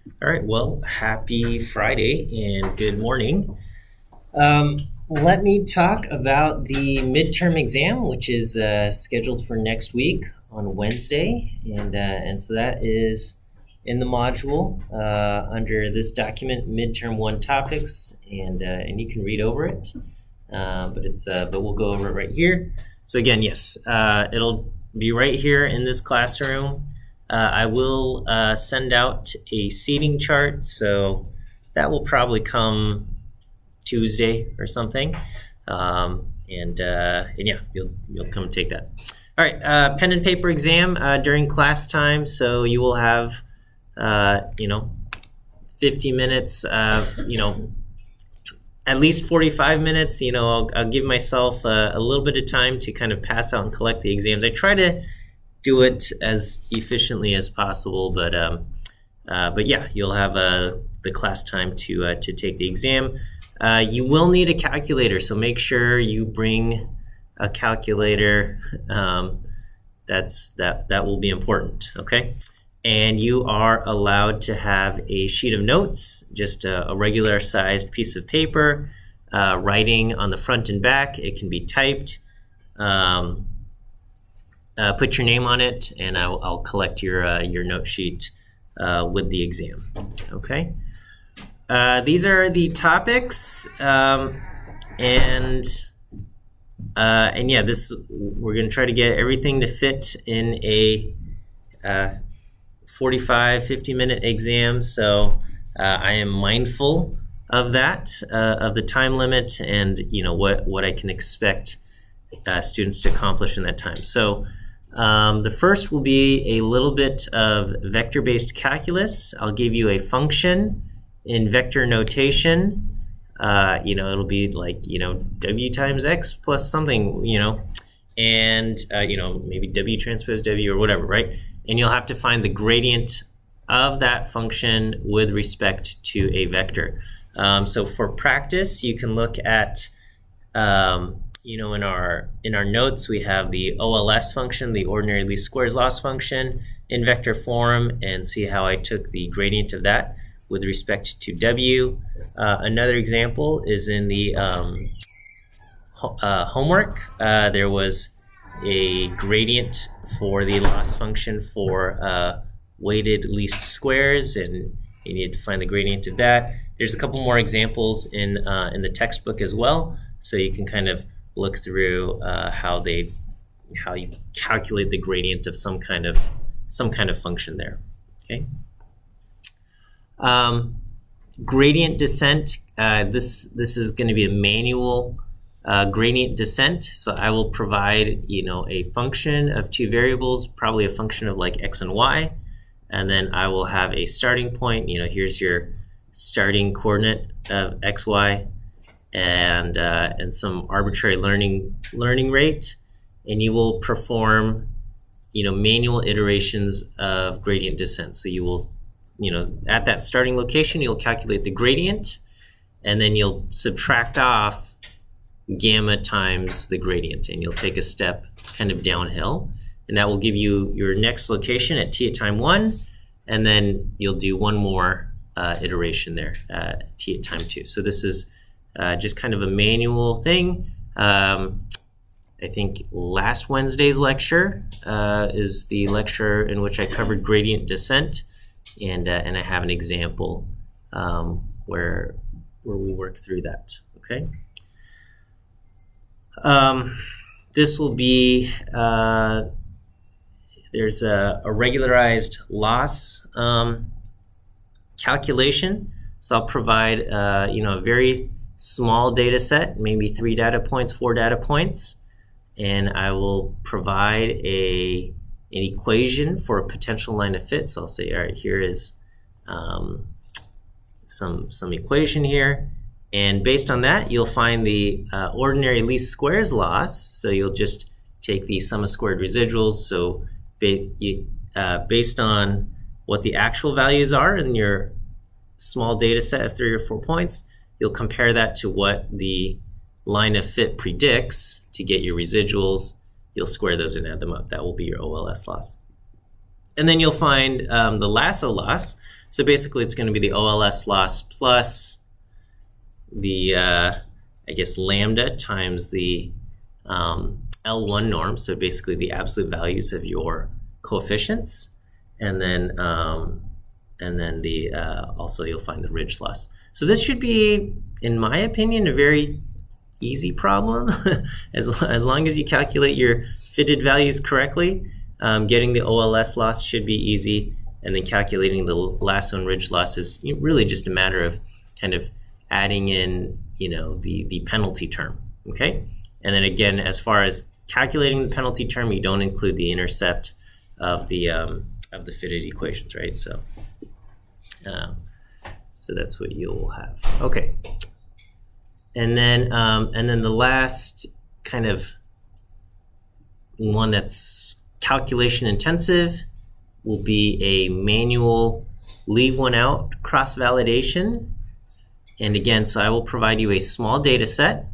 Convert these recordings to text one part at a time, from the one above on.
All right, well, happy Friday and good morning. Let me talk about the midterm exam, which is scheduled for next week on Wednesday, and so that is in the module under this document, midterm one topics, and you can read over it, but we'll go over it right here. So again, yes, it'll be right here in this classroom. I will send out a seating chart, so that will probably come Tuesday or something, and yeah, you'll come take that. All right, pen and paper exam during class time, so you will have 50 minutes, at least 45 minutes. I'll give myself a little bit of time to kind of pass out and collect the exams. I try to do it as efficiently as possible, but yeah, you'll have the class time to take the exam. You will need a calculator, so make sure you bring a calculator. That will be important, okay? And you are allowed to have a sheet of notes, just a regular sized piece of paper, writing on the front and back. It can be typed. Put your name on it, and I'll collect your note sheet with the exam. Okay. These are the topics, and yeah, we're going to try to get everything to fit in a 45, 50-minute exam. So I am mindful of that, of the time limit, and what I can expect students to accomplish in that time. So the first will be a little bit of vector-based calculus. I'll give you a function in vector notation. It'll be like, w times x plus something, and, maybe w transpose w or whatever, right? And you'll have to find the gradient of that function with respect to a vector. So for practice, you can look at in our notes, we have the OLS function, the ordinary least squares loss function, in vector form, and see how I took the gradient of that with respect to w. Another example is in the homework. There was a gradient for the loss function for weighted least squares, and you need to find the gradient of that. There's a couple more examples in the textbook as well, so you can kind of look through how you calculate the gradient of some kind of function there. Okay. Gradient descent. This is going to be a manual gradient descent. So I will provide a function of two variables, probably a function of like x and y, and then I will have a starting point. Here's your starting coordinate of x, y, and some arbitrary learning rate, and you will perform manual iterations of gradient descent. So you will at that starting location, you'll calculate the gradient, and then you'll subtract off gamma times the gradient, and you'll take a step kind of downhill, and that will give you your next location at t at time 1, and then you'll do one more iteration there at t at time 2. So this is just kind of a manual thing. I think last Wednesday's lecture is the lecture in which I covered gradient descent, and I have an example where we work through that. Okay. This will be there's a regularized loss calculation. So I'll provide a very small data set, maybe 3 data points, 4 data points, and I will provide an equation for a potential line of fit. So I'll say, all right, here is some equation here, and based on that, you'll find the ordinary least squares loss. So you'll just take the sum of squared residuals. So based on what the actual values are in your small data set of 3 or 4 points, you'll compare that to what the line of fit predicts to get your residuals. You'll square those and add them up. That will be your OLS loss. And then you'll find the lasso loss. So basically it's going to be the OLS loss plus the, I guess, lambda times the L1 norm, so basically the absolute values of your coefficients, and then the also you'll find the ridge loss. So this should be, in my opinion, a very easy problem. as long as you calculate your fitted values correctly, getting the OLS loss should be easy, and then calculating the lasso and ridge loss is really just a matter of kind of adding in, the penalty term, okay? And then again, as far as calculating the penalty term, you don't include the intercept of the fitted equations, right? So that's what you'll have. Okay. And then the last kind of one that's calculation intensive will be a manual leave one out cross validation. And again, so I will provide you a small data set,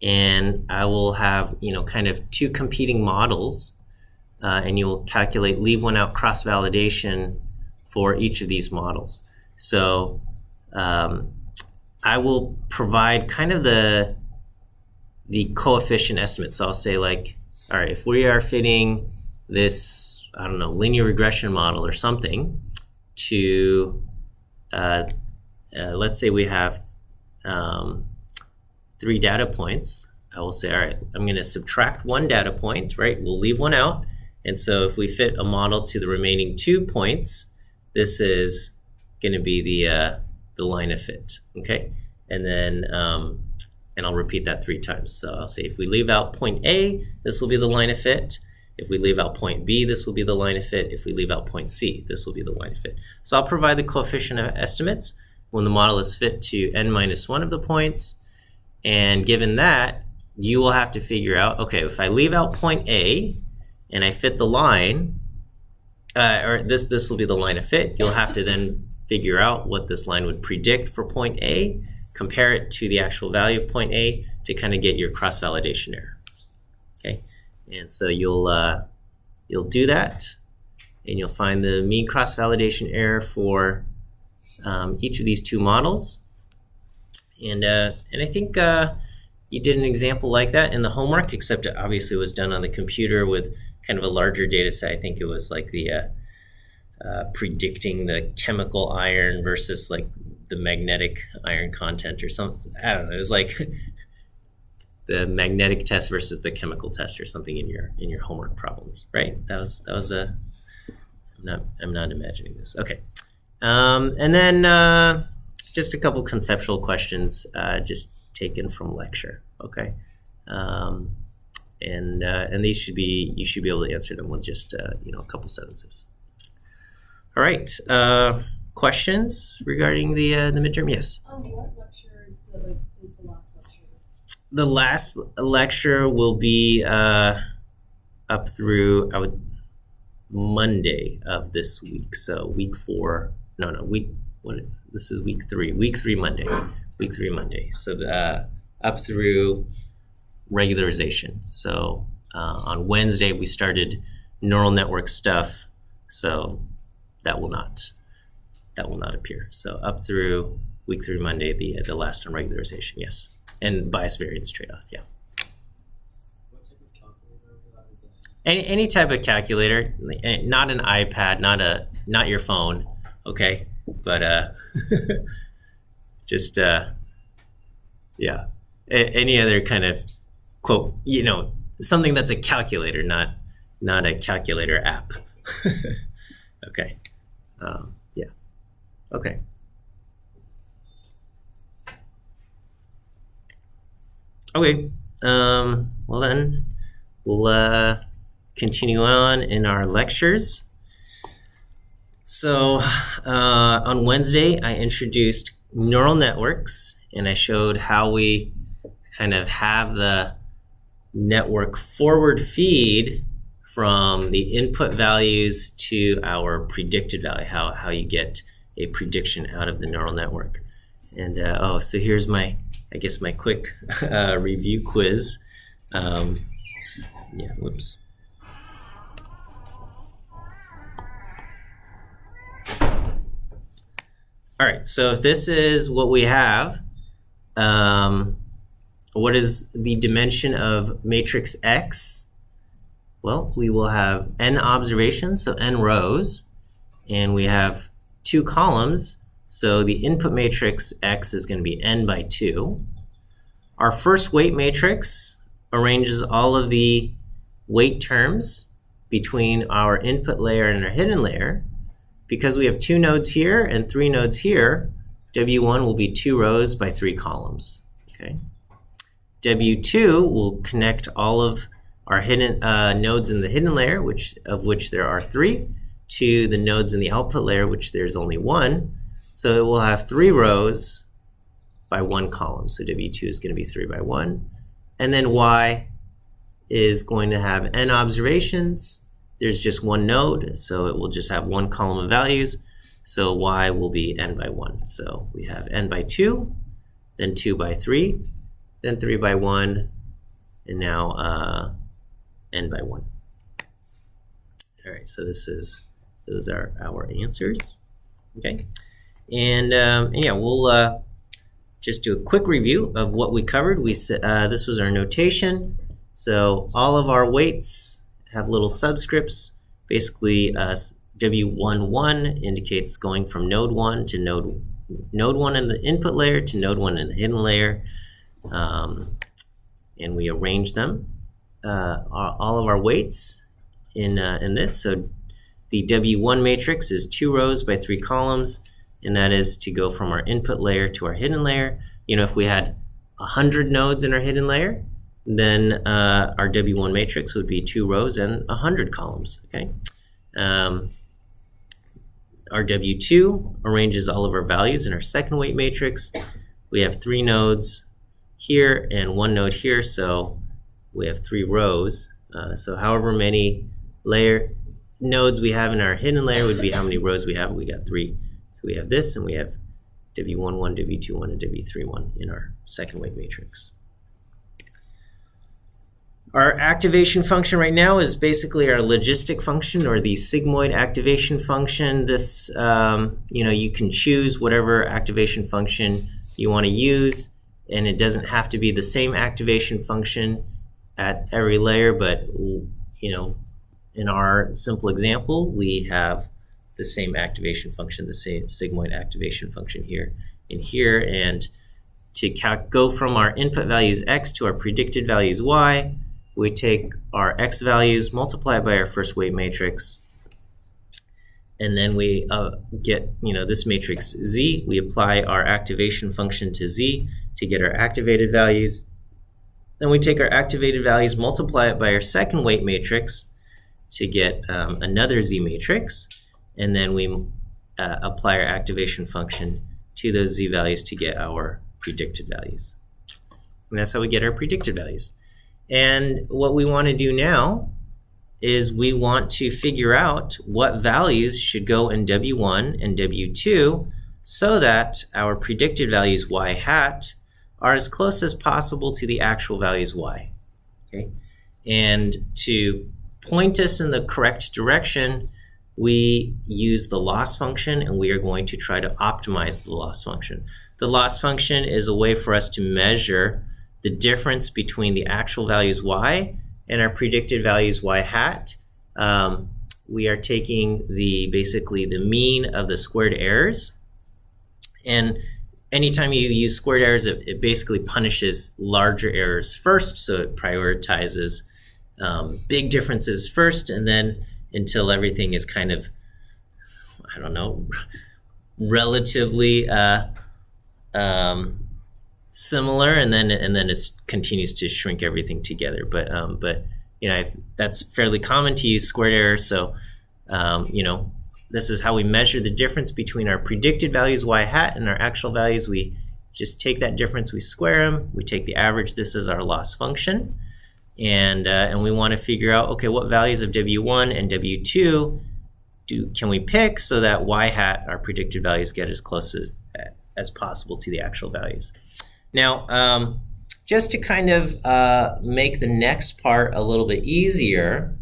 and I will have, kind of two competing models, and you will calculate leave one out cross validation for each of these models. So I will provide kind of the coefficient estimate. So I'll say, like, all right, if we are fitting this, I don't know, linear regression model or something to, let's say we have 3 data points, I will say, all right, I'm going to subtract 1 data point, right? We'll leave 1 out. And so if we fit a model to the remaining 2 points, this is going to be the line of fit, okay? And then, and I'll repeat that 3 times. So I'll say if we leave out point A, this will be the line of fit. If we leave out point B, this will be the line of fit. If we leave out point C, this will be the line of fit. So I'll provide the coefficient of estimates when the model is fit to n-1 of the points. And given that, you will have to figure out, okay, if I leave out point A and I fit the line, or this will be the line of fit, you'll have to then figure out what this line would predict for point A, compare it to the actual value of point A to kind of get your cross-validation error, okay? And so you'll do that, and you'll find the mean cross-validation error for each of these 2 models. And I think you did an example like that in the homework, except it obviously was done on the computer with kind of a larger data set. I think it was like the predicting the chemical iron versus like the magnetic iron content or something. I don't know. It was like the magnetic test versus the chemical test or something in your homework problems, right? That was a. I'm not imagining this. Okay, and then just a couple conceptual questions, just taken from lecture. Okay, and these you should be able to answer them with just a couple sentences. All right. Questions regarding the midterm? Yes. What lecture is the last lecture? The last lecture will be up through Monday of this week. So week 4. This is week 3. Week 3 Monday. Week 3 Monday. So up through regularization. So on Wednesday we started neural network stuff. So that will not appear. So up through week 3 Monday, the last on regularization, yes, and bias variance trade-off, yeah. What type of calculator is that? Any type of calculator, not an iPad, not your phone, okay, but just yeah, any other kind of quote, something that's a calculator, not a calculator app. Okay. Yeah. Okay. Okay. Well then, we'll continue on in our lectures. So on Wednesday, I introduced neural networks, and I showed how we kind of have the network forward feed from the input values to our predicted value, how you get a prediction out of the neural network. And so here's my quick review quiz. All right, so if this is what we have, what is the dimension of matrix X? Well, we will have n observations, so n rows, and we have 2 columns, so the input matrix X is going to be n by 2. Our first weight matrix arranges all of the weight terms between our input layer and our hidden layer. Because we have 2 nodes here and 3 nodes here, W1 will be 2 rows by 3 columns. Okay. W2 will connect all of our hidden nodes in the hidden layer, of which there are 3, to the nodes in the output layer, which there's only 1. So it will have 3 rows by 1 column. So W2 is going to be 3 by 1. And then Y is going to have n observations. There's just 1 node, so it will just have 1 column of values. So Y will be n by 1. So we have n by 2, then 2 by 3, then 3 by 1, and now n by 1. All right, so those are our answers. Okay, and yeah, we'll just do a quick review of what we covered. This was our notation. So all of our weights have little subscripts. Basically, W11 indicates going from node 1 to node 1 in the input layer to node 1 in the hidden layer. And we arrange them, all of our weights in this. So the W1 matrix is 2 rows by 3 columns, and that is to go from our input layer to our hidden layer. You know, if we had 100 nodes in our hidden layer, then our W1 matrix would be 2 rows and 100 columns. Okay. Our W2 arranges all of our values in our second weight matrix. We have 3 nodes here and 1 node here, so we have 3 rows. So however many nodes we have in our hidden layer would be how many rows we have. We got 3. So we have this, and we have W11, W21, and W31 in our second weight matrix. Our activation function right now is basically our logistic function, or the sigmoid activation function. This, you can choose whatever activation function you want to use, and it doesn't have to be the same activation function at every layer, but in our simple example, we have the same activation function, the same sigmoid activation function here and here. And to go from our input values X to our predicted values Y, we take our X values, multiply it by our first weight matrix, and then we get this matrix Z. We apply our activation function to Z to get our activated values. Then we take our activated values, multiply it by our second weight matrix to get another Z matrix, and then we apply our activation function to those Z values to get our predicted values. And that's how we get our predicted values. And what we want to do now is we want to figure out what values should go in W1 and W2 so that our predicted values Y hat are as close as possible to the actual values Y. Okay? And to point us in the correct direction, we use the loss function, and we are going to try to optimize the loss function. The loss function is a way for us to measure the difference between the actual values Y and our predicted values Y hat. We are taking basically the mean of the squared errors. And anytime you use squared errors, it basically punishes larger errors first. So it prioritizes big differences first, and then until everything is kind of, relatively similar, and then it continues to shrink everything together. But that's fairly common to use squared error. So this is how we measure the difference between our predicted values Y hat and our actual values. We just take that difference, we square them, we take the average. This is our loss function, and we want to figure out, okay, what values of W1 and W2 can we pick so that Y hat, our predicted values, get as close as possible to the actual values. Now, just to kind of make the next part a little bit easier,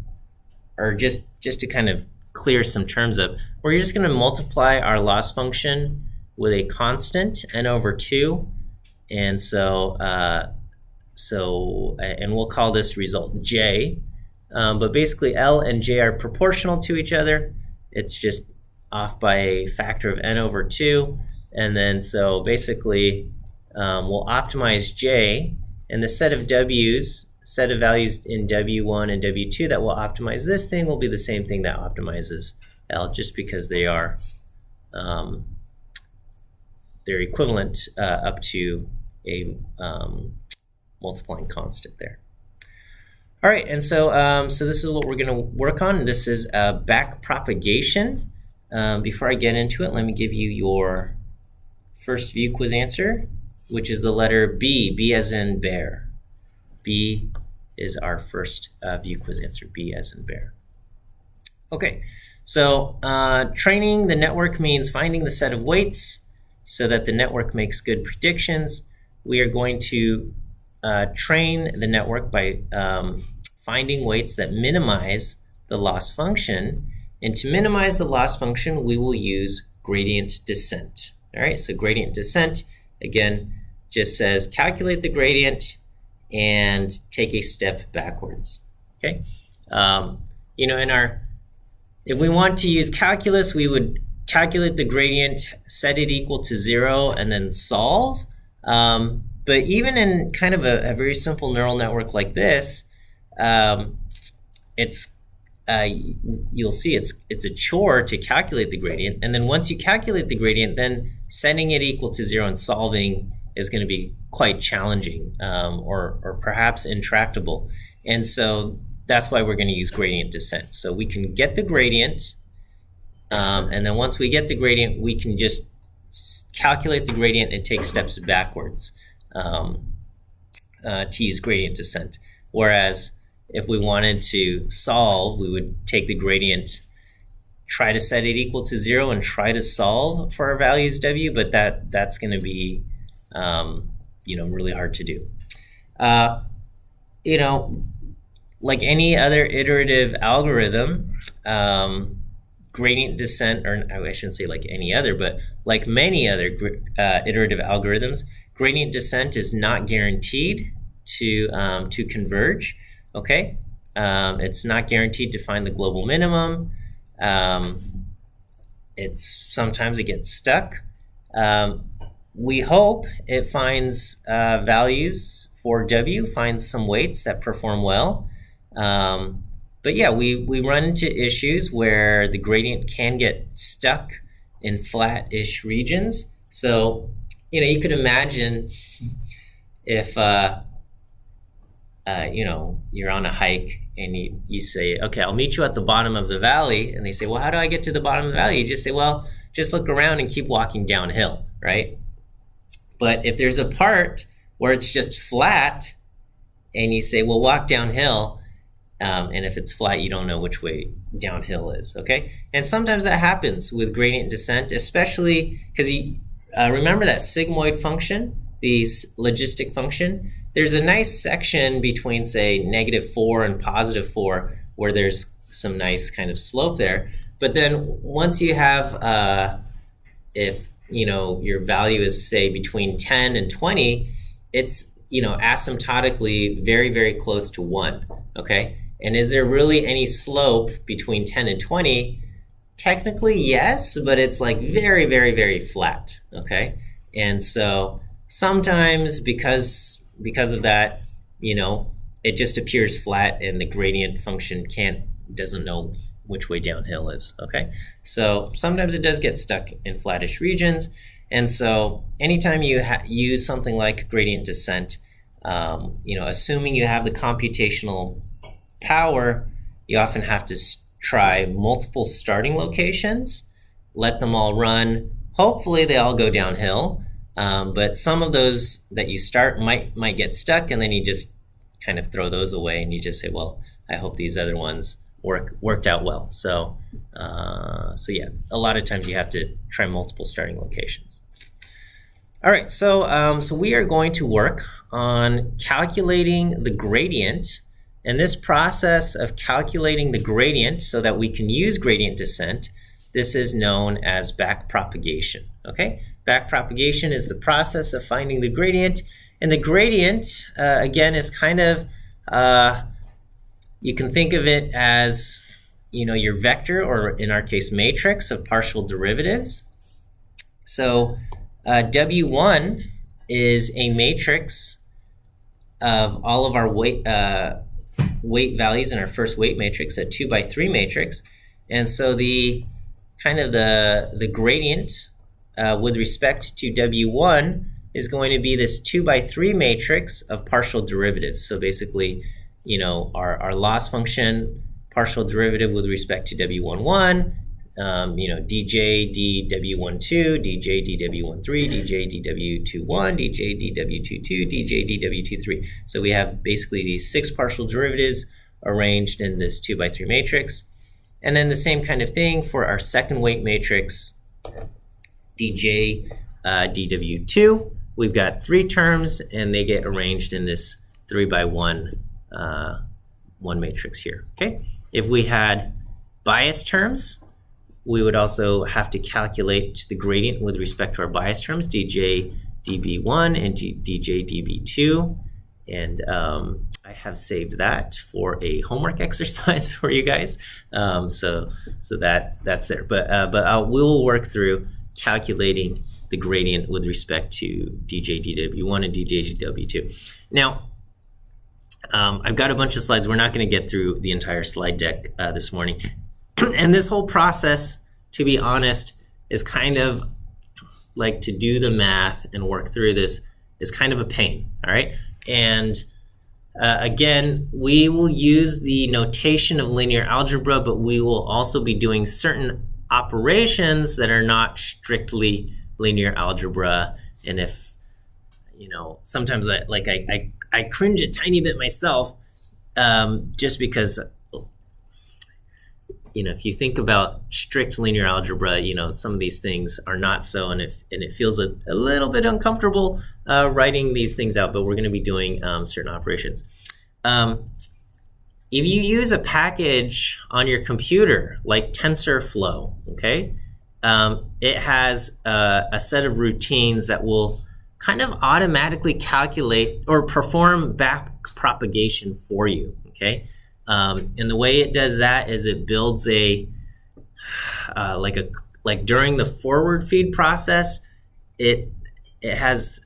or just to kind of clear some terms up, we're just going to multiply our loss function with a constant n over 2, and so and we'll call this result j, but basically L and j are proportional to each other. It's just off by a factor of n over 2, and then so basically we'll optimize j, and the set of values in W1 and W2 that will optimize this thing will be the same thing that optimizes L, just because they are they're equivalent up to a multiplying constant there. All right, and so so this is what we're going to work on. This is back propagation. Before I get into it, let me give you your first view quiz answer, which is the letter B. B as in bear. B is our first view quiz answer. B as in bear. Okay, so training the network means finding the set of weights so that the network makes good predictions. We are going to train the network by finding weights that minimize the loss function. And to minimize the loss function, we will use gradient descent. All right, so gradient descent, again, just says calculate the gradient and take a step backwards. Okay, you know, if we want to use calculus, we would calculate the gradient, set it equal to 0, and then solve. But even in kind of a very simple neural network like this, you'll see it's a chore to calculate the gradient, and then once you calculate the gradient, then setting it equal to 0 and solving is going to be quite challenging, or perhaps intractable. And so that's why we're going to use gradient descent. So we can get the gradient, and then once we get the gradient, we can just calculate the gradient and take steps backwards to use gradient descent. Whereas if we wanted to solve, we would take the gradient, try to set it equal to 0, and try to solve for our values w, but that's going to be really hard to do. Like any other iterative algorithm, gradient descent, or I shouldn't say like any other, but like many other iterative algorithms, gradient descent is not guaranteed to converge. Okay, it's not guaranteed to find the global minimum. Sometimes it gets stuck. We hope it finds values for W, finds some weights that perform well. But yeah, we run into issues where the gradient can get stuck in flat-ish regions. So, you could imagine if, you're on a hike and you say, okay, I'll meet you at the bottom of the valley. And they say, well, how do I get to the bottom of the valley? You just say, well, just look around and keep walking downhill, right? But if there's a part where it's just flat and you say, well, walk downhill, and if it's flat, you don't know which way downhill is, okay? And sometimes that happens with gradient descent, especially because remember that sigmoid function, the logistic function? There's a nice section between, say, -4 and +4 where there's some nice kind of slope there. But then once you have, if your value is, say, between 10 and 20, it's asymptotically very, very close to 1, okay? And is there really any slope between 10 and 20? Technically, yes, but it's like very, very, very flat, okay? And so sometimes because of that, it just appears flat and the gradient function doesn't know which way downhill is, okay? So sometimes it does get stuck in flattish regions. And so anytime you use something like gradient descent, assuming you have the computational power, you often have to try multiple starting locations, let them all run. Hopefully they all go downhill, but some of those that you start might get stuck, and then you just kind of throw those away and you just say, well, I hope these other ones worked out well. So yeah, a lot of times you have to try multiple starting locations. All right, so we are going to work on calculating the gradient, and this process of calculating the gradient so that we can use gradient descent, this is known as backpropagation, okay? Backpropagation is the process of finding the gradient. And the gradient, again, is kind of, you can think of it as, your vector, or in our case, matrix of partial derivatives. So W1 is a matrix of all of our weight values in our first weight matrix, a 2x3 matrix. And so the gradient with respect to W1 is going to be this 2x3 matrix of partial derivatives. So basically, our loss function partial derivative with respect to W11, dj dw12, dj dw13, dj dw21, dj dw22, dj dw23. So we have basically these 6 partial derivatives arranged in this 2x3 matrix. And then the same kind of thing for our second weight matrix, dj dw2. We've got 3 terms, and they get arranged in this 3x1 one matrix here. Okay. If we had bias terms, we would also have to calculate the gradient with respect to our bias terms, dj db1 and dj db2. And I have saved that for a homework exercise for you guys. So that's there. But we will work through calculating the gradient with respect to dj dw1 and dj dw2. Now, I've got a bunch of slides. We're not going to get through the entire slide deck this morning. And this whole process, to be honest, is kind of like, to do the math and work through this is kind of a pain, all right? And again, we will use the notation of linear algebra, but we will also be doing certain operations that are not strictly linear algebra. And if, sometimes I cringe a tiny bit myself, just because, if you think about strict linear algebra, some of these things are not so, and it feels a little bit uncomfortable writing these things out, but we're going to be doing certain operations. If you use a package on your computer like TensorFlow, okay, it has a set of routines that will kind of automatically calculate or perform backpropagation for you, okay? And the way it does that is it builds like during the forward feed process, it has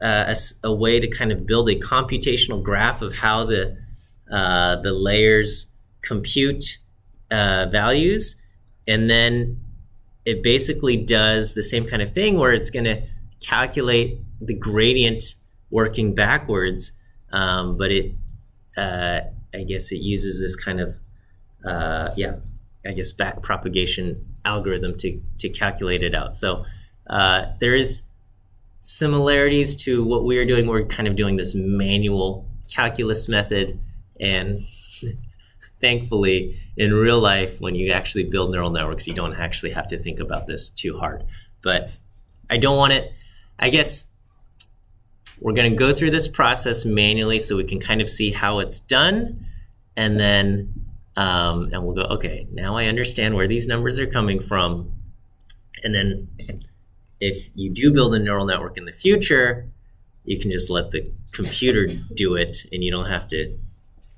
a way to kind of build a computational graph of how the layers compute values, and then it basically does the same kind of thing where it's going to calculate the gradient working backwards, but I guess it uses this kind of backpropagation algorithm to calculate it out. So there is similarities to what we are doing. We're kind of doing this manual calculus method, and thankfully in real life, when you actually build neural networks, you don't actually have to think about this too hard. But I don't want it. I guess we're going to go through this process manually so we can kind of see how it's done, and then and we'll go, okay, now I understand where these numbers are coming from. And then if you do build a neural network in the future, you can just let the computer do it, and you don't have to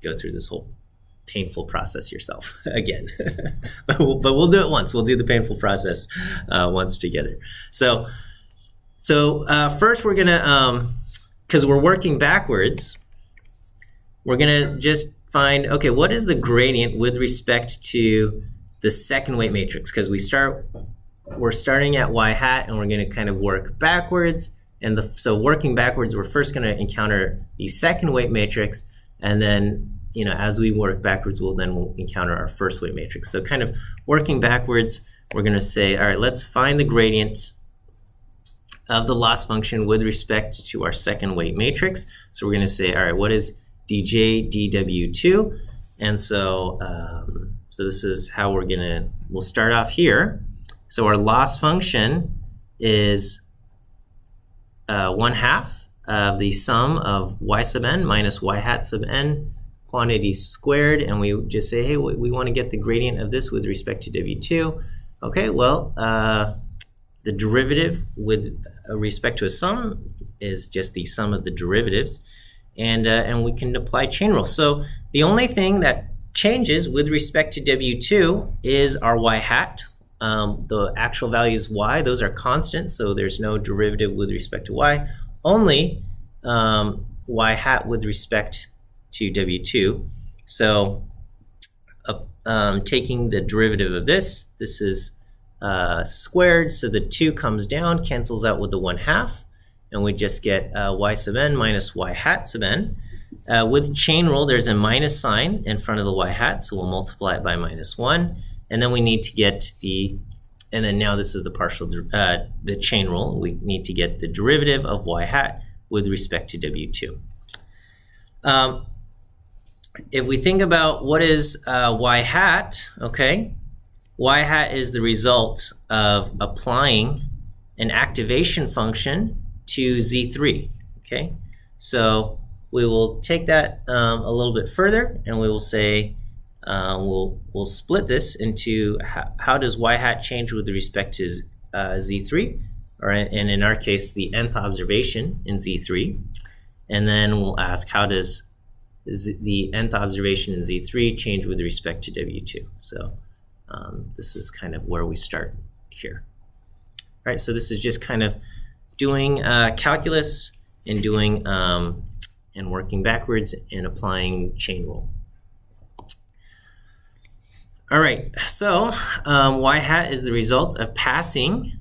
go through this whole painful process yourself again. but we'll do it once. We'll do the painful process once together. So first we're gonna, because we're working backwards, we're gonna just find, okay, what is the gradient with respect to the second weight matrix? Because we're starting at y hat, and we're gonna kind of work backwards. And so working backwards, we're first gonna encounter the second weight matrix, and then, as we work backwards, we'll encounter our first weight matrix. So kind of working backwards, we're gonna say, all right, let's find the gradient of the loss function with respect to our second weight matrix. So we're going to say, all right, what is dj dw2? And so this is how we'll start off here. So our loss function is 1/2 of the sum of y sub n minus y hat sub n quantities squared. And we just say, hey, we want to get the gradient of this with respect to w2. Okay, well, the derivative with respect to a sum is just the sum of the derivatives, and we can apply chain rule. So the only thing that changes with respect to W2 is our y hat. The actual value is y. Those are constant, so there's no derivative with respect to y. Only y hat with respect to W2. So taking the derivative of this is squared, so the 2 comes down, cancels out with the 1/2, and we just get y sub n minus y hat sub n. With chain rule, there's a minus sign in front of the y hat, so we'll multiply it by -1, and then we need to get and then now this is the partial, the chain rule. We need to get the derivative of y hat with respect to W2. If we think about what is y hat, okay, y hat is the result of applying an activation function to Z3, okay? So we will take that a little bit further, and we will say, we'll split this into how does y hat change with respect to Z3, and in our case, the nth observation in Z3. And then we'll ask, how does the nth observation in Z3 change with respect to W2? So this is kind of where we start here. All right, so this is just kind of doing calculus and doing and working backwards and applying chain rule. All right, so y hat is the result of passing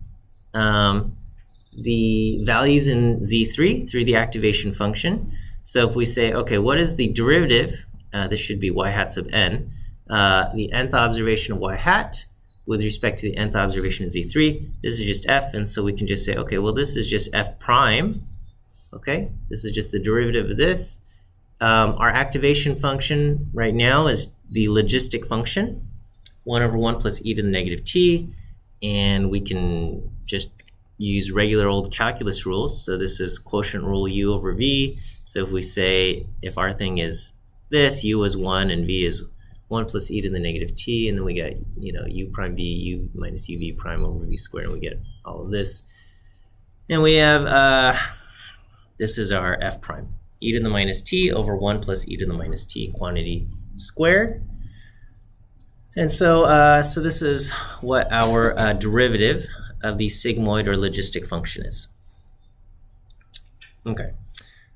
the values in Z3 through the activation function. So if we say, okay, what is the derivative? This should be y hat sub n. The nth observation of y hat with respect to the nth observation of Z3. This is just f, and so we can just say, okay, well, this is just f prime. Okay, this is just the derivative of this. Our activation function right now is the logistic function, 1/1 plus e to the negative t, and we can just use regular old calculus rules. So this is quotient rule u over v. So if we say, if our thing is this, u is 1 and v is 1 plus e to the negative t, and then we get, u prime v, u minus uv prime over v squared, and we get all of this. And we have, this is our f prime, e to the minus t over 1 plus e to the minus t quantity squared. And so, so this is what our derivative of the sigmoid or logistic function is. Okay.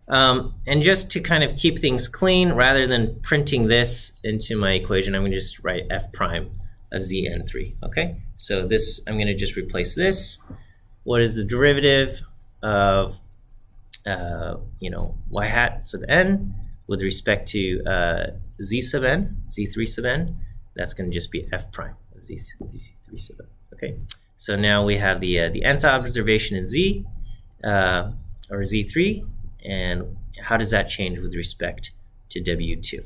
And just to kind of keep things clean, rather than printing this into my equation, I'm going to just write f prime of Zn3. Okay. So this, I'm going to just replace this. What is the derivative of y hat sub n with respect to z sub n, z3 sub n? That's going to just be f prime of z3 sub n. Okay. So now we have the nth observation in z, or z3, and how does that change with respect to W2?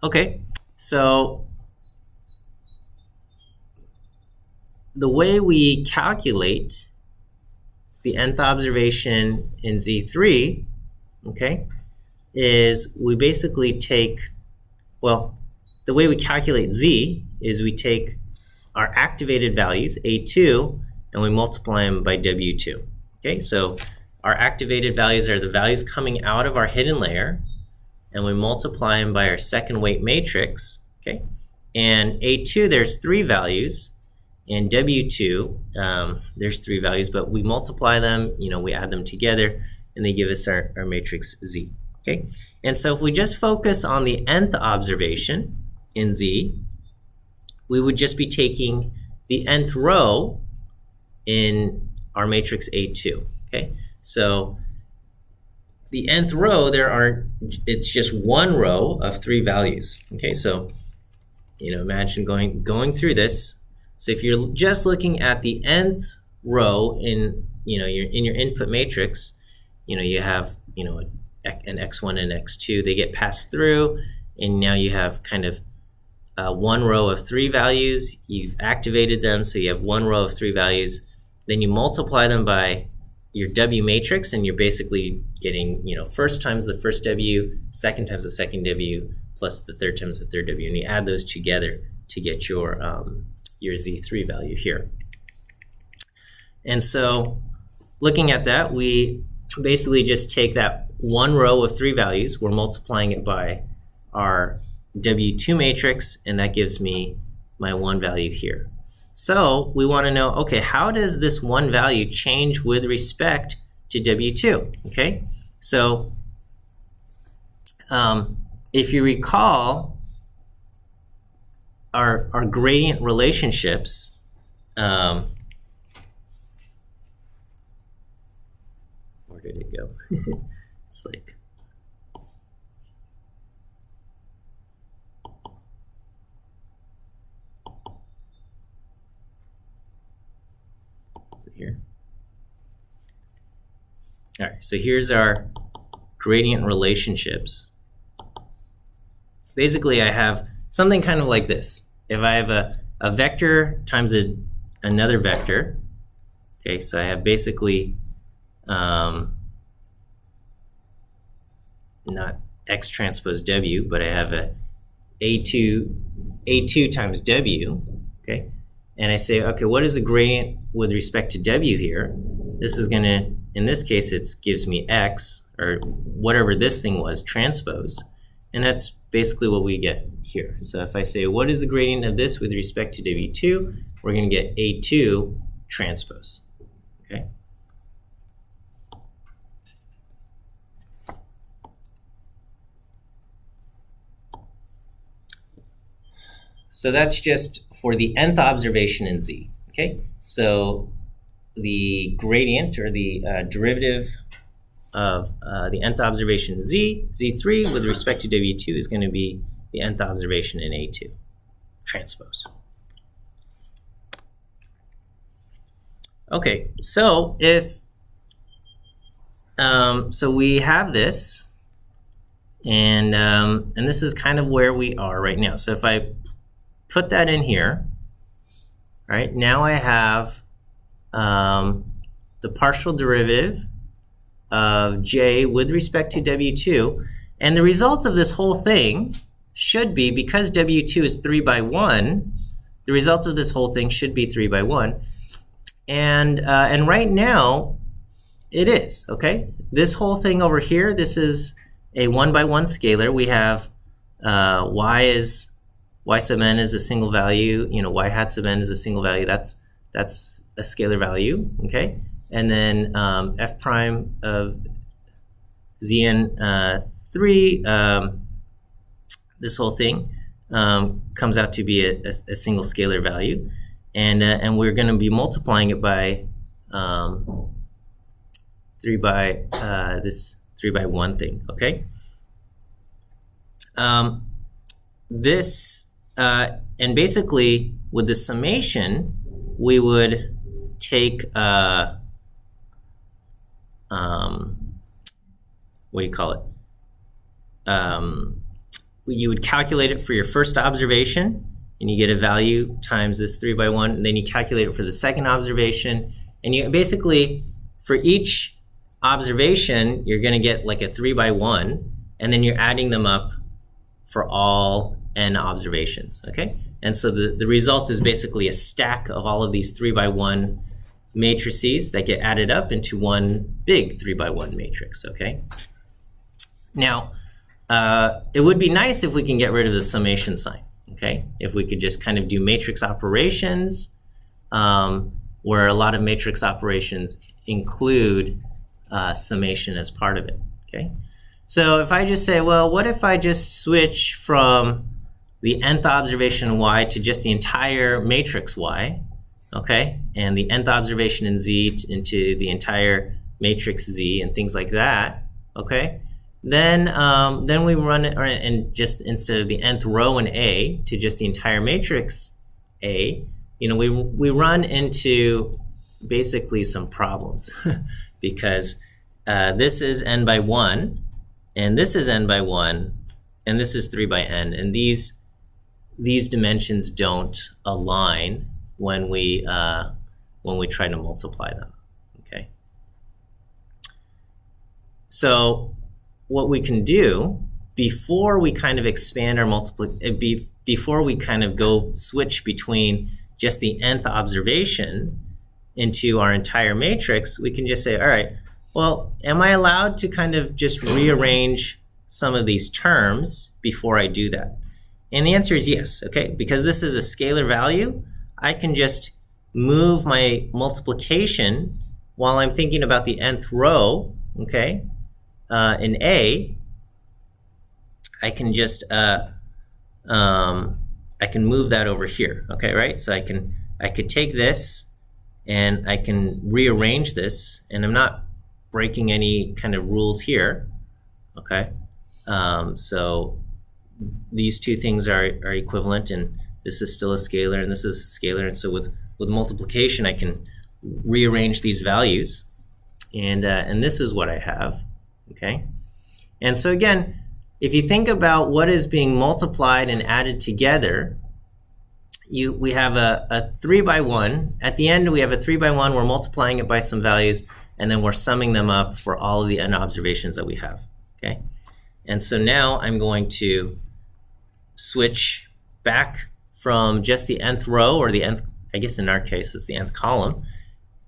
Okay, so the way we calculate the nth observation in Z3, okay, is we basically take, well, the way we calculate Z is we take our activated values, A2, and we multiply them by W2. Okay, so our activated values are the values coming out of our hidden layer, and we multiply them by our second weight matrix. Okay, and A2, there's 3 values, and W2, there's 3 values, but we multiply them, we add them together, and they give us our matrix Z. Okay, and so if we just focus on the nth observation in Z, we would just be taking the nth row in our matrix A2. Okay, so the nth row, it's just one row of 3 values. Okay, so imagine going through this. So if you're just looking at the nth row in your input matrix, you have an x1 and x2. They get passed through, and now you have kind of one row of 3 values. You've activated them, so you have one row of 3 values. Then you multiply them by your W matrix, and you're basically getting, first times the first W, second times the second W, plus the third times the third W, and you add those together to get your Z3 value here. And so looking at that, we basically just take that one row of 3 values, we're multiplying it by our W2 matrix, and that gives me my 1 value here. So we want to know, okay, how does this 1 value change with respect to W2? Okay, so if you recall our gradient relationships, where did it go? It's like, is it here? All right, so here's our gradient relationships. Basically, I have something kind of like this. If I have a vector times another vector, okay, so I have basically not X transpose W, but I have A2 times W, okay? And I say, okay, what is the gradient with respect to W here? This is gonna, in this case, it gives me X, or whatever this thing was, transpose. And that's basically what we get here. So if I say, what is the gradient of this with respect to W2? We're gonna get A2 transpose, okay? So that's just for the nth observation in Z, okay? So the gradient, or the derivative of the nth observation in Z, Z3 with respect to W2 is going to be the nth observation in A2 transpose. Okay, so if so we have this, and this is kind of where we are right now. So if I put that in here, right, now I have the partial derivative of J with respect to W2, and the result of this whole thing should be, because W2 is 3 by 1, the result of this whole thing should be 3 by 1, and right now it is, okay? This whole thing over here, this is a 1 by 1 scalar. We have y sub n is a single value, you know, y hat sub n is a single value. That's a scalar value, okay? And then f prime of Zn 3, this whole thing comes out to be a single scalar value, and we're going to be multiplying it by 3 by this 3 by 1 thing, okay? And basically with the summation, we would take what do you call it? You would calculate it for your first observation, and you get a value times this 3 by 1, and then you calculate it for the second observation, and you basically, for each observation, you're going to get like a 3 by 1, and then you're adding them up for all n observations, okay? And so the result is basically a stack of all of these 3 by 1 matrices that get added up into one big 3 by 1 matrix, okay? Now, it would be nice if we can get rid of the summation sign, okay? If we could just kind of do matrix operations, where a lot of matrix operations include summation as part of it, okay? So if I just say, well, what if I just switch from the nth observation y to just the entire matrix y, okay? And the nth observation in Z into the entire matrix Z and things like that, okay? Then we run it, and just instead of the nth row in A to just the entire matrix A, you know, we run into basically some problems because this is n by 1, and this is n by 1, and this is 3 by n, and these dimensions don't align when we try to multiply them, okay? So what we can do before we kind of expand our before we kind of go switch between just the nth observation into our entire matrix, we can just say, all right, well, am I allowed to kind of just rearrange some of these terms before I do that? And the answer is yes, okay? Because this is a scalar value, I can just move my multiplication while I'm thinking about the nth row, okay? In A, I can just, I can move that over here, okay, right? So I could take this and I can rearrange this, and I'm not breaking any kind of rules here, okay? So these two things are equivalent, and this is still a scalar and this is a scalar, and so with multiplication I can rearrange these values, and this is what I have, okay? And so again, if you think about what is being multiplied and added together, we have a 3 by 1. At the end we have a 3 by 1, we're multiplying it by some values, and then we're summing them up for all of the n observations that we have, okay? And so now I'm going to switch back from just the nth row, or the nth, I guess in our case it's the nth column,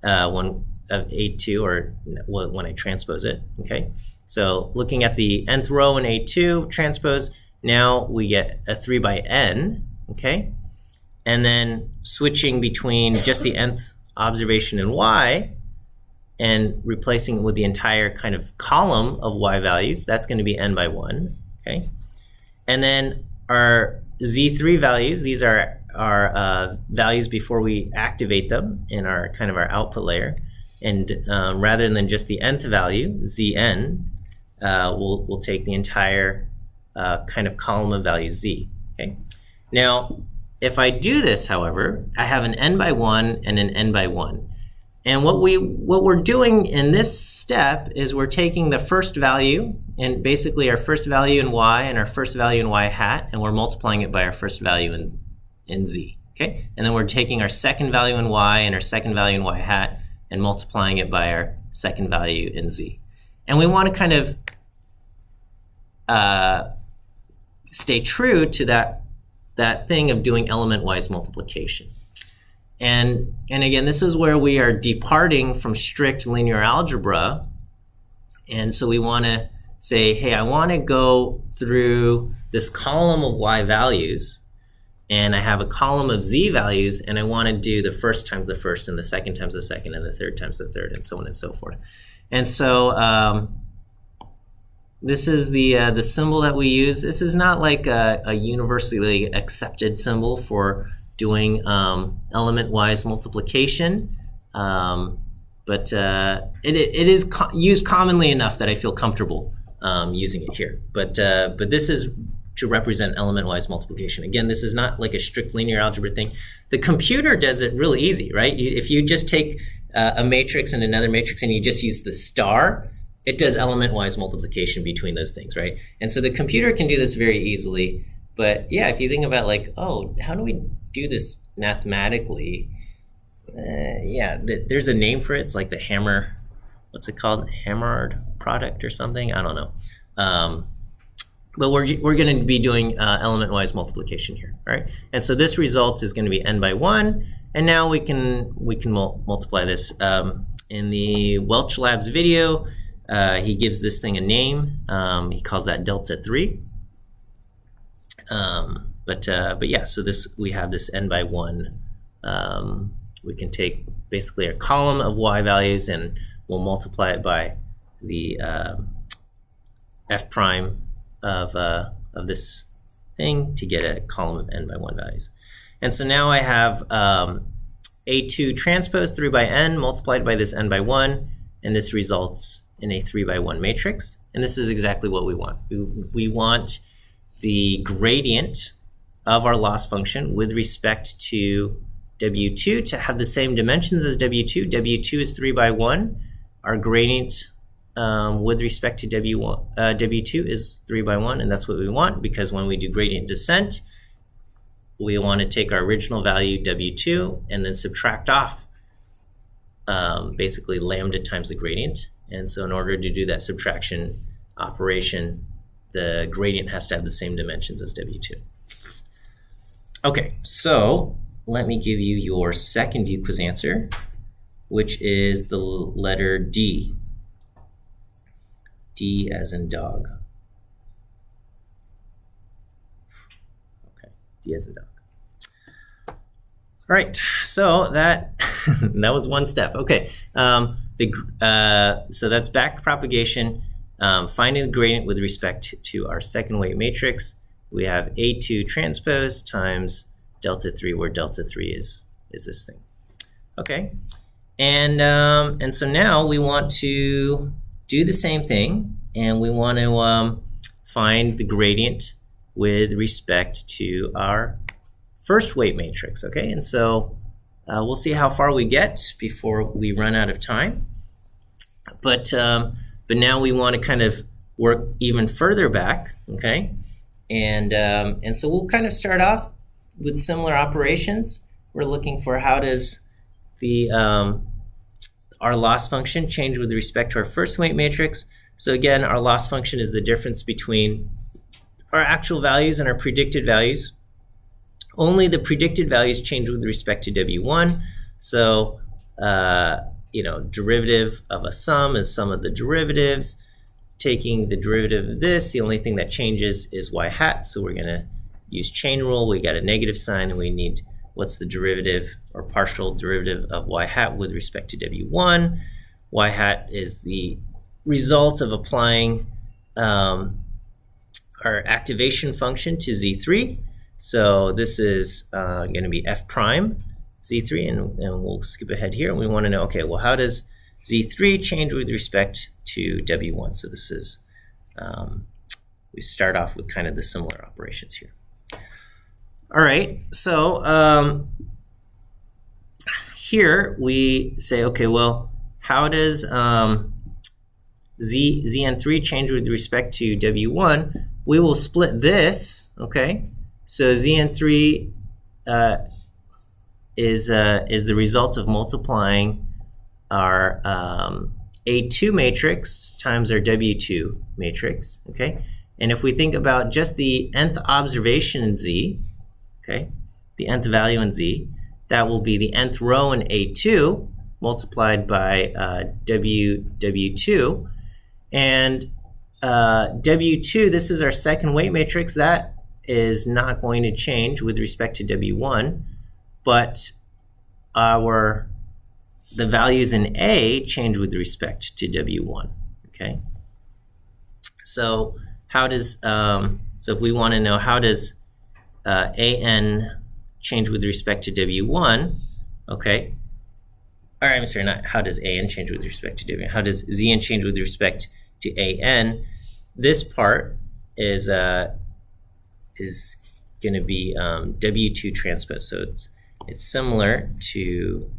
when of A2, or when I transpose it, okay? So looking at the nth row in A2 transpose, now we get a 3 by n, okay? And then switching between just the nth observation in y and replacing it with the entire kind of column of y values, that's going to be n by 1, okay? And then our z3 values, these are our values before we activate them in our kind of our output layer. And rather than just the nth value, zn, we'll take the entire kind of column of values z, okay? Now, if I do this, however, I have an n by 1 and an n by 1. And what we're doing in this step is we're taking the first value, and basically our first value in y and our first value in y hat, and we're multiplying it by our first value in z, okay? And then we're taking our second value in y and our second value in y hat and multiplying it by our second value in z. And we want to kind of stay true to that thing of doing element-wise multiplication. And again, this is where we are departing from strict linear algebra. And so we want to say, hey, I want to go through this column of y values, and I have a column of z values, and I want to do the first times the first, and the second times the second, and the third times the third, and so on and so forth. And so this is the symbol that we use. This is not like a universally accepted symbol for doing element-wise multiplication, but it is used commonly enough that I feel comfortable using it here. But this is to represent element-wise multiplication. Again, this is not like a strict linear algebra thing. The computer does it really easy, right? If you just take a matrix and another matrix and you just use the star, it does element-wise multiplication between those things, right? And so the computer can do this very easily. But yeah, if you think about like, oh, how do we do this mathematically? Yeah, there's a name for it. It's like the hammer, what's it called? Hammered product or something? I don't know. But we're going to be doing element-wise multiplication here, right? And so this result is going to be n by 1, and now we can multiply this. In the Welch Labs video, he gives this thing a name. He calls that delta 3. But yeah, so we have this n by 1. We can take basically a column of y values, and we'll multiply it by the f prime of this thing to get a column of n by 1 values. And so now I have A2 transpose 3 by n multiplied by this n by 1, and this results in a 3 by 1 matrix. And this is exactly what we want. We want the gradient of our loss function with respect to W2 to have the same dimensions as W2. W2 is 3 by 1. Our gradient with respect to W2 is 3 by 1, and that's what we want, because when we do gradient descent, we want to take our original value W2 and then subtract off basically lambda times the gradient. And so in order to do that subtraction operation, the gradient has to have the same dimensions as W2. Okay, so let me give you your second view quiz answer. which is the letter D. D as in dog. Okay, D as in dog. All right, so that that was one step. Okay, so that's back propagation, finding the gradient with respect to our second weight matrix. We have A2 transpose times delta 3, where delta 3 is this thing. Okay, and so now we want to do the same thing, and we want to find the gradient with respect to our first weight matrix. Okay, and so we'll see how far we get before we run out of time. But now we want to kind of work even further back. Okay, and so we'll kind of start off with similar operations. We're looking for how does the our loss function change with respect to our first weight matrix. So again, our loss function is the difference between our actual values and our predicted values. Only the predicted values change with respect to W1. So, derivative of a sum is sum of the derivatives. Taking the derivative of this, the only thing that changes is y hat. So we're going to use chain rule. We got a negative sign, and we need what's the derivative or partial derivative of y hat with respect to W1. Y hat is the result of applying our activation function to Z3. So this is going to be f prime Z3, and we'll skip ahead here. And we want to know, okay, well, how does Z3 change with respect to W1? So this is, we start off with kind of the similar operations here. All right, so here we say, okay, well, how does Zn3 change with respect to W1? We will split this, okay? So Zn3 is the result of multiplying our A2 matrix times our W2 matrix, okay? And if we think about just the nth observation in Z, okay, the nth value in Z, that will be the nth row in A2 multiplied by W2. And W2, this is our second weight matrix. That is not going to change with respect to W1, but the values in A change with respect to W1, okay? So how does, so if we want to know how does AN change with respect to W1, okay? All right, I'm sorry, not how does AN change with respect to W1, how does ZN change with respect to AN? This part is going to be W2 transpose. So it's similar to,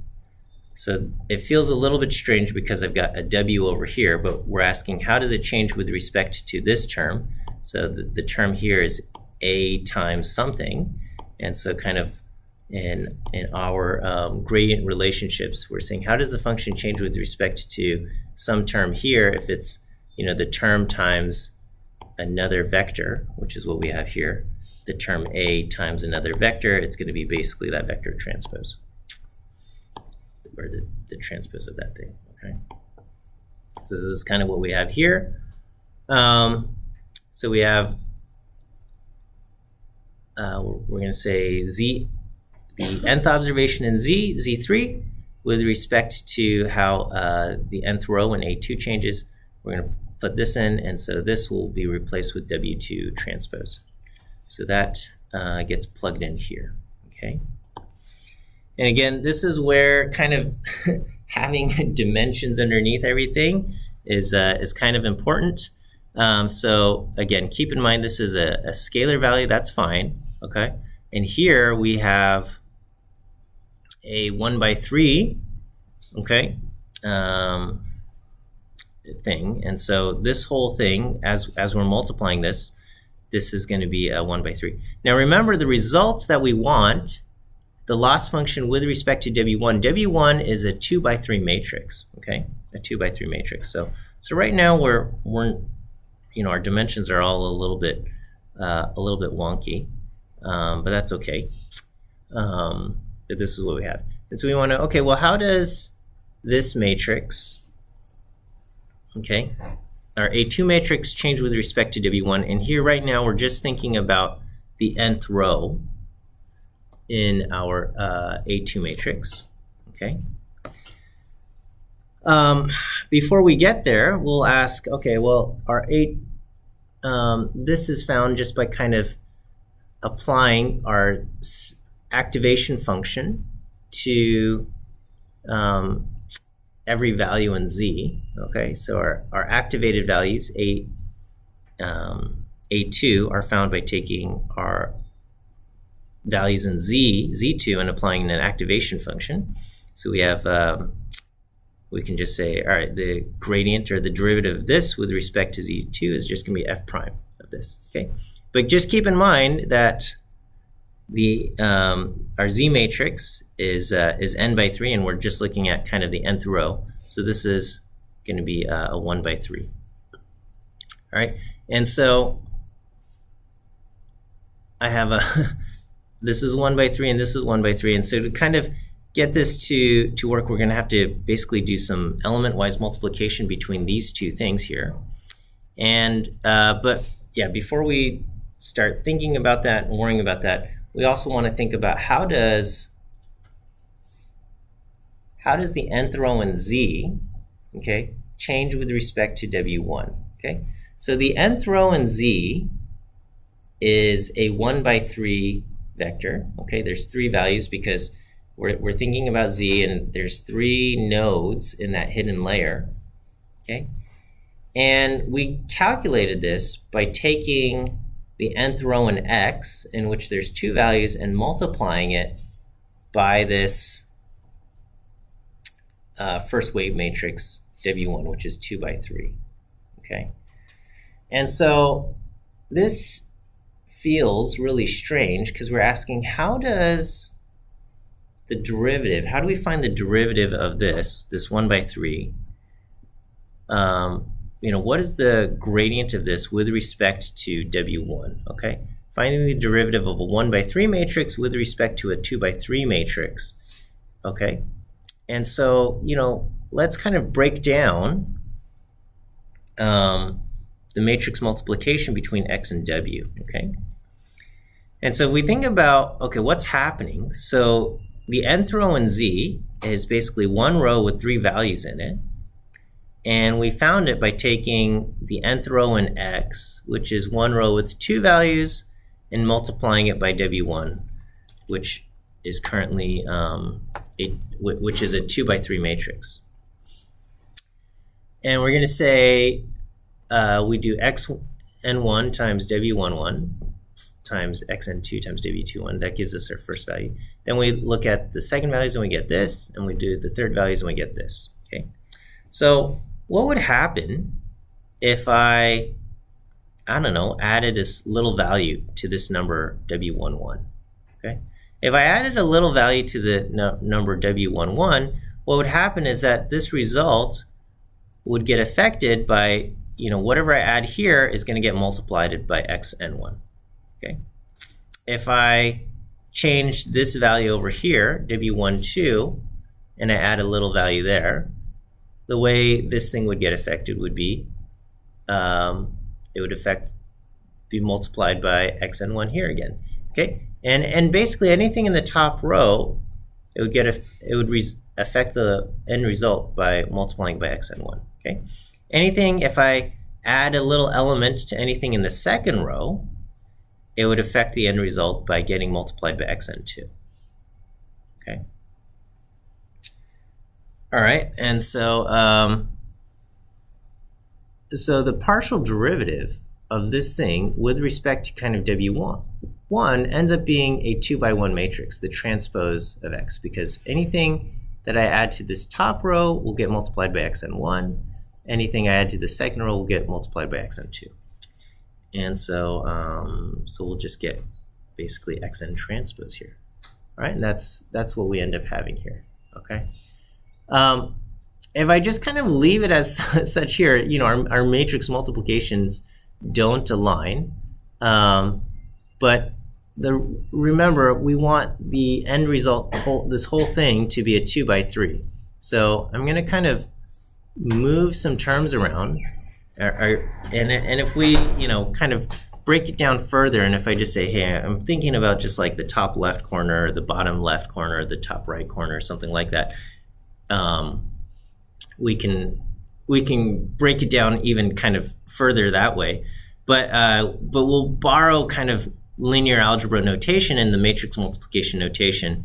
so it feels a little bit strange because I've got a W over here, but we're asking how does it change with respect to this term? So the term here is A times something. And so kind of in our gradient relationships, we're saying how does the function change with respect to some term here if it's, the term times another vector, which is what we have here, the term A times another vector, it's going to be basically that vector transpose, or the transpose of that thing, okay? So this is kind of what we have here. So we have, we're going to say Z, the nth observation in Z, Z3, with respect to how the nth row in A2 changes. We're going to put this in, and so this will be replaced with W2 transpose. So that gets plugged in here, okay? And again, this is where kind of having dimensions underneath everything is kind of important. So again, keep in mind this is a scalar value, that's fine, okay? And here we have a 1/3, okay, thing. And so this whole thing, as we're multiplying this is going to be a 1/3. Now remember the results that we want, the loss function with respect to W1. W1 is a 2/3 matrix, okay? A 2/3 matrix. So right now we're our dimensions are all a little bit wonky, but that's okay. But this is what we have. And so we want to, okay, well, how does this matrix, okay, our A2 matrix changed with respect to W1, and here right now we're just thinking about the nth row in our A2 matrix, okay? Before we get there, we'll ask, okay, well, our this is found just by kind of applying our activation function to every value in Z, okay? So our activated values, A2, are found by taking our values in Z2, and applying an activation function. So we have, we can just say, all right, the gradient or the derivative of this with respect to Z2 is just gonna be F prime of this, okay? But just keep in mind that the our Z matrix is n by 3, and we're just looking at kind of the nth row. So this is going to be a 1 by 3. All right, and so I have a this is 1 by 3, and this is 1 by 3, and so to kind of get this to work, we're going to have to basically do some element-wise multiplication between these two things here. And but yeah, before we start thinking about that and worrying about that, we also want to think about how does the nth row in Z, okay, change with respect to W1, okay? So the nth row in Z is a 1 by 3 vector, okay? There's 3 values because we're thinking about Z, and there's 3 nodes in that hidden layer, okay? And we calculated this by taking the nth row in X, in which there's 2 values, and multiplying it by this first wave matrix W1, which is 2 by 3, okay? And so this feels really strange because we're asking, how does the derivative, how do we find the derivative of this 1 by 3? You know, what is the gradient of this with respect to W1, okay? Finding the derivative of a 1 by 3 matrix with respect to a 2 by 3 matrix, okay? And so, you know, let's kind of break down the matrix multiplication between X and W, okay? And so if we think about, okay, what's happening? So the nth row in Z is basically 1 row with 3 values in it. And we found it by taking the nth row in X, which is 1 row with 2 values, and multiplying it by W1, which is currently which is a 2 by 3 matrix. And we're going to say we do xn1 times w11 times xn2 times w21. That gives us our first value. Then we look at the second values and we get this, and we do the third values and we get this. Okay. So what would happen if I don't know, added this little value to this number w11? Okay. If I added a little value to the number w11, what would happen is that this result would get affected by, you know, whatever I add here is going to get multiplied by xn1. Okay. If I change this value over here, w12, and I add a little value there, the way this thing would get affected would be, it would be multiplied by xn1 here again. Okay. And basically anything in the top row, it would affect the end result by multiplying by xn1. Okay. Anything, if I add a little element to anything in the second row, it would affect the end result by getting multiplied by xn2. Okay. All right, and so so the partial derivative of this thing with respect to kind of w1 ends up being a 2 by 1 matrix, the transpose of X, because anything that I add to this top row will get multiplied by xn1. Anything I add to the second row will get multiplied by xn2. And so so we'll just get basically xn transpose here. All right, and that's what we end up having here. Okay. If I just kind of leave it as such here, you know, our matrix multiplications don't align. But remember, we want the end result, this whole thing, to be a 2 by 3. So I'm going to kind of move some terms around. And if we, kind of break it down further, and if I just say, hey, I'm thinking about just like the top left corner, the bottom left corner, the top right corner, something like that, we can break it down even kind of further that way. But we'll borrow kind of linear algebra notation and the matrix multiplication notation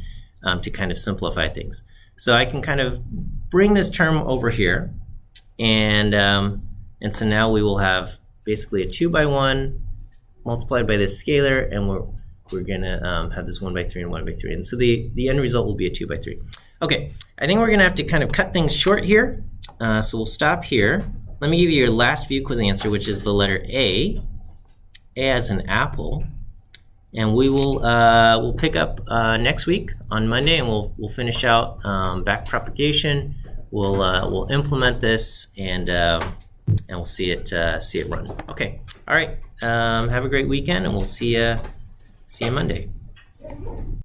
to kind of simplify things. So I can kind of bring this term over here, and so now we will have basically a 2 by 1 multiplied by this scalar, and we're gonna have this 1 by 3 and 1 by 3, and so the end result will be a 2 by 3. Okay, I think we're gonna have to kind of cut things short here, so we'll stop here. Let me give you your last view quiz answer, which is the letter A as an apple, and we will we'll pick up next week on Monday, and we'll finish out back propagation. We'll implement this, and we'll see it run. Okay, all right. Have a great weekend, and we'll see you Monday.